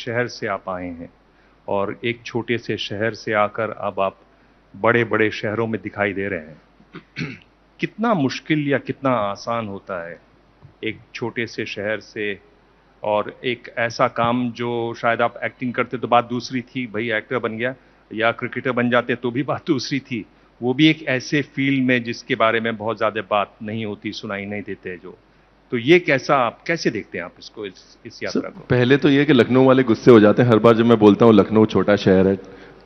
शहर से आप आए हैं और एक छोटे से शहर से आकर अब आप बड़े-बड़े शहरों में दिखाई दे रहे हैं। कितना मुश्किल या कितना आसान होता है एक छोटे से शहर से और एक ऐसा काम जो शायद आप एक्टिंग करते तो बात दूसरी थी, भई एक्टर बन गया या क्रिकेटर बन जाते तो भी बात दूसरी थी। वो भी एक ऐसे फ़ील्ड में जिसके बारे में बहुत ज़्यादा बात नहीं होती, सुनाई नहीं देते जो। तो ये कैसा आप कैसे देखते हैं आप इसको इस सर यात्रा को? पहले तो ये कि लखनऊ वाले गुस्से हो जाते हैं हर बार जब मैं बोलता हूँ लखनऊ छोटा शहर है,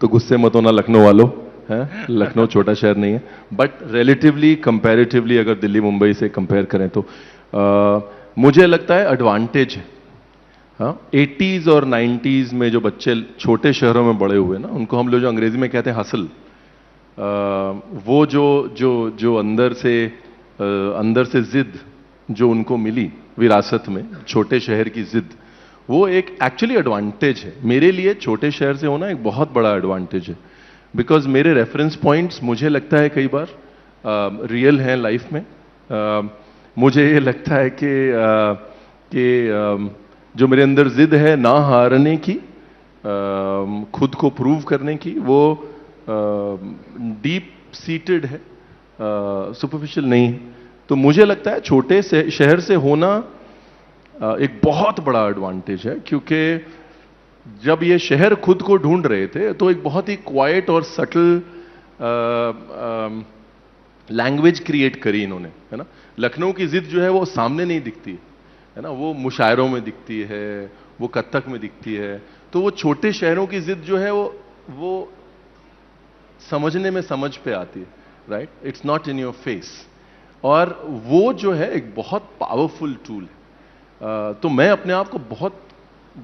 तो गुस्से मत होना लखनऊ वालों, है लखनऊ छोटा शहर नहीं है। बट रिलेटिवली कंपैरेटिवली अगर दिल्ली मुंबई से कंपेयर करें तो मुझे लगता है एडवांटेज है। हाँ 80s और 90s में जो बच्चे छोटे शहरों में बड़े हुए ना, उनको हम लोग जो अंग्रेजी में कहते हैं हसल, वो जो जो जो अंदर से जिद जो उनको मिली विरासत में, छोटे शहर की जिद, वो एक एक्चुअली एडवांटेज है। मेरे लिए छोटे शहर से होना एक बहुत बड़ा एडवांटेज है, बिकॉज मेरे रेफरेंस पॉइंट्स मुझे लगता है कई बार रियल हैं लाइफ में। मुझे ये लगता है कि जो मेरे अंदर जिद है ना हारने की, खुद को प्रूव करने की, वो डीप सीटेड है, सुपरफिशियल नहीं। तो मुझे लगता है छोटे से शहर से होना एक बहुत बड़ा एडवांटेज है, क्योंकि जब ये शहर खुद को ढूंढ रहे थे तो एक बहुत ही क्वाइट और सटल लैंग्वेज क्रिएट करी इन्होंने, है ना। लखनऊ की जिद जो है वो सामने नहीं दिखती है ना, वो मुशायरों में दिखती है, वो कत्थक में दिखती है। तो वो छोटे शहरों की जिद जो है वो समझने में समझ पे आती है, right, it's not in your face. और वो जो है एक बहुत पावरफुल टूल है। तो मैं अपने आप को बहुत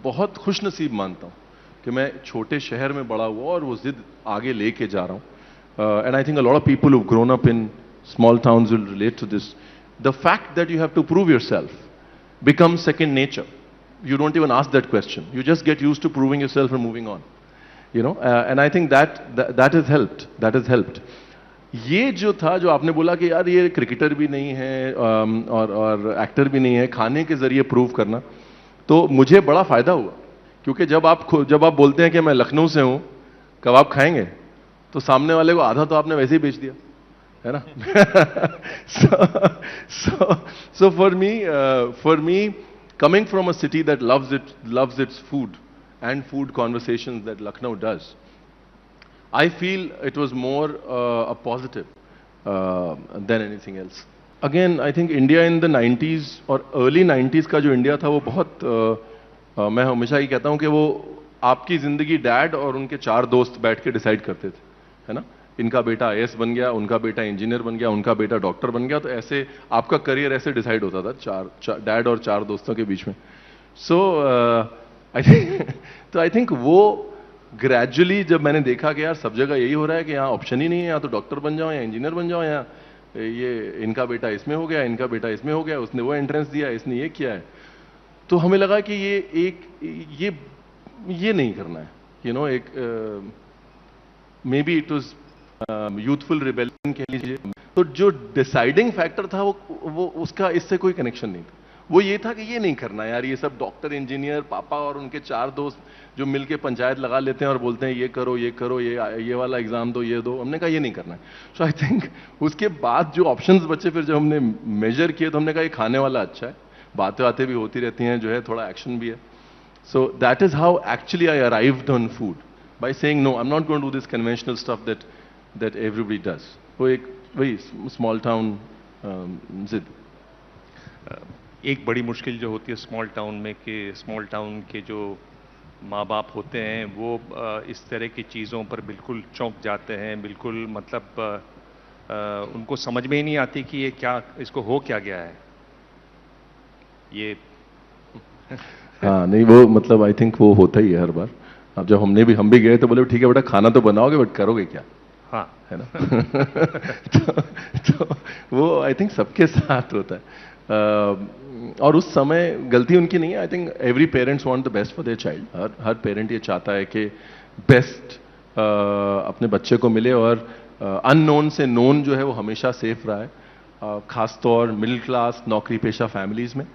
बहुत खुश नसीब मानता हूं कि मैं छोटे शहर में बड़ा हुआ और वो जिद आगे लेके जा रहा हूं। And I think a lot of people who grown up in small towns will relate to this. The fact that you have to prove yourself becomes second nature. You don't even ask that question. You just get used to proving yourself and moving on. You know, and I think that has helped. That has helped. ये जो था, जो आपने बोला कि यार ये cricketer भी नहीं है और एक्टर भी नहीं है, खाने के जरिए प्रूव करना, तो मुझे बड़ा फायदा हुआ। क्योंकि जब आप बोलते हैं कि मैं लखनऊ से हूं, कबाब खाएंगे, तो सामने वाले को आधा तो आपने वैसे ही बेच दिया, है ना। so for me coming from a city that loves its food and food conversations that Lucknow does, I feel it was more a positive than anything else. Again, I think India in the 90s और early 90s का जो India था वो बहुत मैं हमेशा ही कहता हूं कि वो आपकी जिंदगी डैड और उनके 4 दोस्त बैठ के डिसाइड करते थे, है ना। इनका बेटा आईएएस बन गया, उनका बेटा इंजीनियर बन गया, उनका बेटा डॉक्टर बन गया, तो ऐसे आपका करियर ऐसे डिसाइड होता था डैड और 4 दोस्तों के बीच में। सो आई थिंक वो ग्रेजुअली जब मैंने देखा कि यार सब जगह यही हो रहा है कि यहाँ ऑप्शन ही नहीं है, या तो डॉक्टर बन जाओ या इंजीनियर बन जाओ, या ये इनका बेटा इसमें हो गया, इनका बेटा इसमें हो गया, उसने वो एंट्रेंस दिया, इसने ये किया है, तो हमें लगा कि ये नहीं करना है, यू नो। एक may be it was youthful rebellion कह लीजिए। तो जो डिसाइडिंग फैक्टर था वो उसका इससे कोई कनेक्शन नहीं था। वो ये था कि ये नहीं करना यार, ये सब डॉक्टर इंजीनियर, पापा और उनके 4 दोस्त जो मिलके पंचायत लगा लेते हैं और बोलते हैं ये करो ये करो, ये वाला एग्जाम दो, ये दो, हमने कहा ये नहीं करना है। सो आई थिंक उसके बाद जो ऑप्शंस बचे, फिर जब हमने मेजर किए तो हमने कहा ये खाने वाला अच्छा है, बातें भी होती रहती हैं, जो है थोड़ा एक्शन भी है। So that is how actually I arrived on food, by saying no, I am not going to do this conventional stuff that everybody does. वो एक वही स्मॉल टाउन जिद। एक बड़ी मुश्किल जो होती है स्मॉल टाउन में कि स्मॉल टाउन के जो माँ बाप होते हैं वो इस तरह की चीज़ों पर बिल्कुल चौंक जाते हैं, बिल्कुल मतलब उनको समझ में ही नहीं आती कि ये क्या, इसको हो क्या गया है ये। हाँ नहीं, वो मतलब आई थिंक वो होता ही है हर बार। अब जब हम भी गए तो बोले ठीक है बेटा खाना तो बनाओगे बट करोगे क्या, हाँ है ना। तो वो आई थिंक सबके साथ होता है। और उस समय गलती उनकी नहीं है। I think every parents want the best for their child. Her parent ये चाहता है कि बेस्ट अपने बच्चे को मिले, और अननोन से नोन जो है वो हमेशा सेफ रहा है। खासतौर मिडिल क्लास नौकरी पेशा फैमिलीज में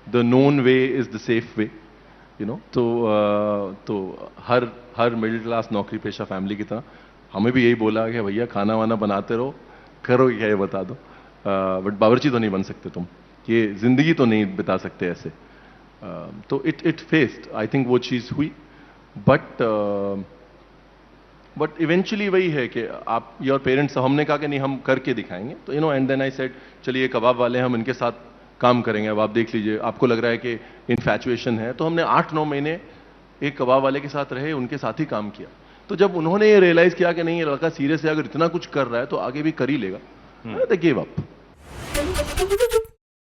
the known way is the safe way. You know. तो हर मिडिल क्लास नौकरी पेशा फैमिली की तरह हमें भी यही बोला कि भैया खाना वाना बनाते रहो, करो क्या ये बता दो, बट बावर्ची तो नहीं बन सकते तुम, ये जिंदगी तो नहीं बिता सकते ऐसे। तो इट फेस्ड, आई थिंक वो चीज़ हुई, बट इवेंचुअली वही है कि आप, योर पेरेंट्स, हमने कहा कि नहीं हम करके दिखाएंगे, तो you know, and then I said चलिए कबाब वाले हम इनके साथ काम करेंगे, अब आप देख लीजिए, आपको लग रहा है कि इन्फैचुएशन है, तो हमने 8-9 महीने एक कबाब वाले के साथ रहे, उनके साथ ही काम किया। तो जब उन्होंने ये रियलाइज किया कि नहीं ये लड़का सीरियस है, अगर इतना कुछ कर रहा है तो आगे भी कर ही लेगा, दे गिव अप।